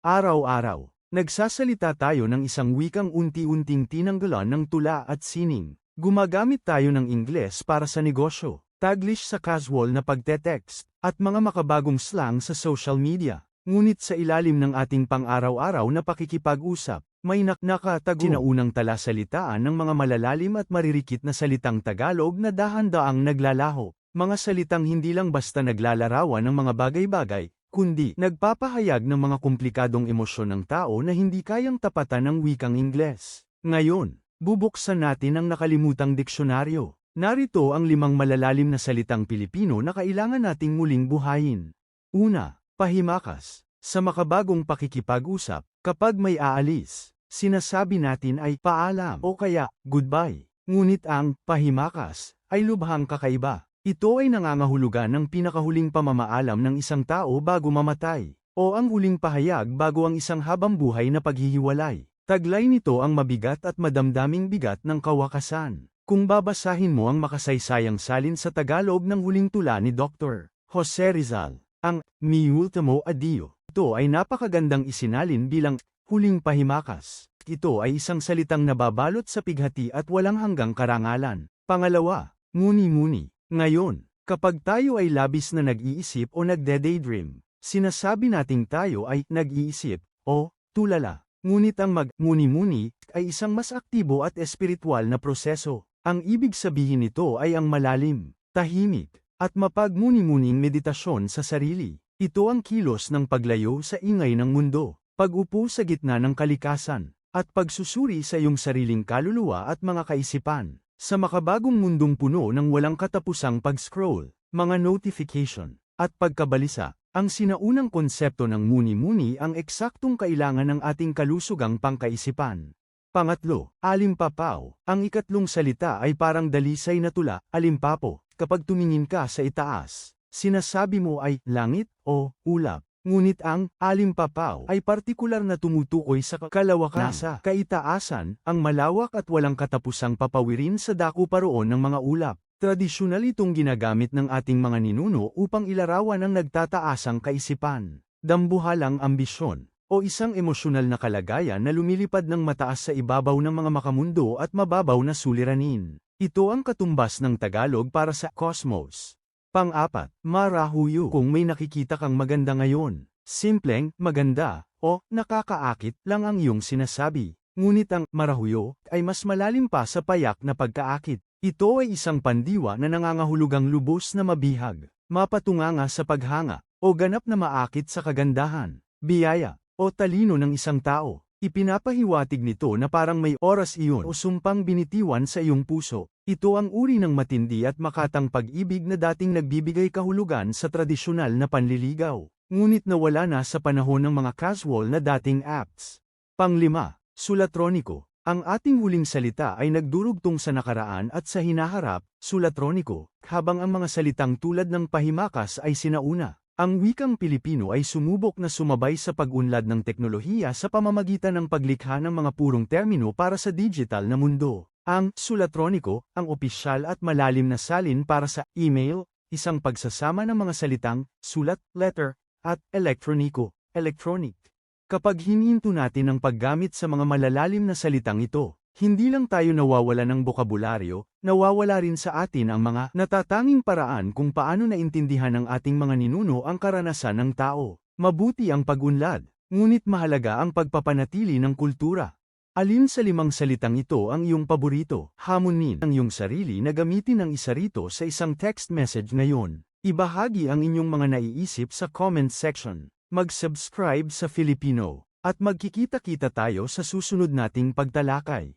Araw-araw, nagsasalita tayo ng isang wikang unti-unting tinanggalan ng tula at sining. Gumagamit tayo ng Ingles para sa negosyo, Taglish sa casual na pagte-text, at mga makabagong slang sa social media. Ngunit sa ilalim ng ating pang-araw-araw na pakikipag-usap, may nakatago sinaunang talasalitaan ng mga malalalim at maririkit na salitang Tagalog na dahan-daang naglalaho. Mga salitang hindi lang basta naglalarawan ng mga bagay-bagay, kundi nagpapahayag ng mga komplikadong emosyon ng tao na hindi kayang tapatan ng wikang Ingles. Ngayon, bubuksan natin ang nakalimutang diksyonaryo. Narito ang 5 malalalim na salitang Pilipino na kailangan nating muling buhayin. Una, pahimakas. Sa makabagong pakikipag-usap, kapag may aalis, sinasabi natin ay paalam o kaya goodbye. Ngunit ang pahimakas ay lubhang kakaiba. Ito ay nangangahulugan ng pinakahuling pamamaalam ng isang tao bago mamatay, o ang huling pahayag bago ang isang habambuhay na paghihiwalay. Taglay nito ang mabigat at madamdaming bigat ng kawakasan. Kung babasahin mo ang makasaysayang salin sa Tagalog ng huling tula ni Dr. Jose Rizal, ang Mi Ultimo Adio, ito ay napakagandang isinalin bilang huling pahimakas. Ito ay isang salitang nababalot sa pighati at walang hanggang karangalan. Pangalawa, muni-muni. Ngayon, kapag tayo ay labis na nag-iisip o nagde-daydream, sinasabi nating tayo ay nag-iisip o tulala. Ngunit ang mag-muni-muni ay isang mas aktibo at espiritual na proseso. Ang ibig sabihin nito ay ang malalim, tahimik, at mapagmuni-muning meditasyon sa sarili. Ito ang kilos ng paglayo sa ingay ng mundo, pag-upo sa gitna ng kalikasan, at pagsusuri sa iyong sariling kaluluwa at mga kaisipan. Sa makabagong mundong puno ng walang katapusang pag-scroll, mga notification, at pagkabalisa, ang sinaunang konsepto ng muni-muni ang eksaktong kailangan ng ating kalusugang pangkaisipan. Pangatlo, alimpapaw. Ang ikatlong salita ay parang dalisay na tula, alimpapo. Kapag tumingin ka sa itaas, sinasabi mo ay langit o ulap. Ngunit ang alimpapaw ay partikular na tumutukoy sa kalawakasan, nasa kaitaasan, ang malawak at walang katapusang papawirin sa dako paroon ng mga ulap. Tradisyonal itong ginagamit ng ating mga ninuno upang ilarawan ang nagtataasang kaisipan, dambuhalang ambisyon, o isang emosyonal na kalagayan na lumilipad ng mataas sa ibabaw ng mga makamundo at mababaw na suliranin. Ito ang katumbas ng Tagalog para sa cosmos. Pang-apat, marahuyo. Kung may nakikita kang maganda ngayon, simpleng, maganda, o nakakaakit lang ang iyong sinasabi. Ngunit ang marahuyo ay mas malalim pa sa payak na pagkaakit. Ito ay isang pandiwa na nangangahulugang lubos na mabihag, mapatunganga sa paghanga, o ganap na maakit sa kagandahan, biyaya, o talino ng isang tao. Ipinapahiwatig nito na parang may oras iyon o sumpang binitiwan sa iyong puso. Ito ang uri ng matindi at makatang pag-ibig na dating nagbibigay kahulugan sa tradisyonal na panliligaw, ngunit nawala na sa panahon ng mga casual na dating apps. Panglima, sulatroniko. Ang ating huling salita ay nagdurugtong sa nakaraan at sa hinaharap, sulatroniko, habang ang mga salitang tulad ng pahimakas ay sinauna. Ang wikang Pilipino ay sumubok na sumabay sa pag-unlad ng teknolohiya sa pamamagitan ng paglikha ng mga purong termino para sa digital na mundo. Ang sulatroniko, ang opisyal at malalim na salin para sa email, isang pagsasama ng mga salitang sulat, letter, at elektroniko, electronic. Kapag hininto natin ang paggamit sa mga malalalim na salitang ito, hindi lang tayo nawawala ng bokabularyo, nawawala rin sa atin ang mga natatanging paraan kung paano naintindihan ng ating mga ninuno ang karanasan ng tao. Mabuti ang pag-unlad, ngunit mahalaga ang pagpapanatili ng kultura. Alin sa 5 salitang ito ang iyong paborito? Hamonin ang iyong sarili na gamitin ang isa rito sa isang text message ngayon. Ibahagi ang inyong mga naiisip sa comment section. Mag-subscribe sa Filipino, at magkikita-kita tayo sa susunod nating pagtalakay.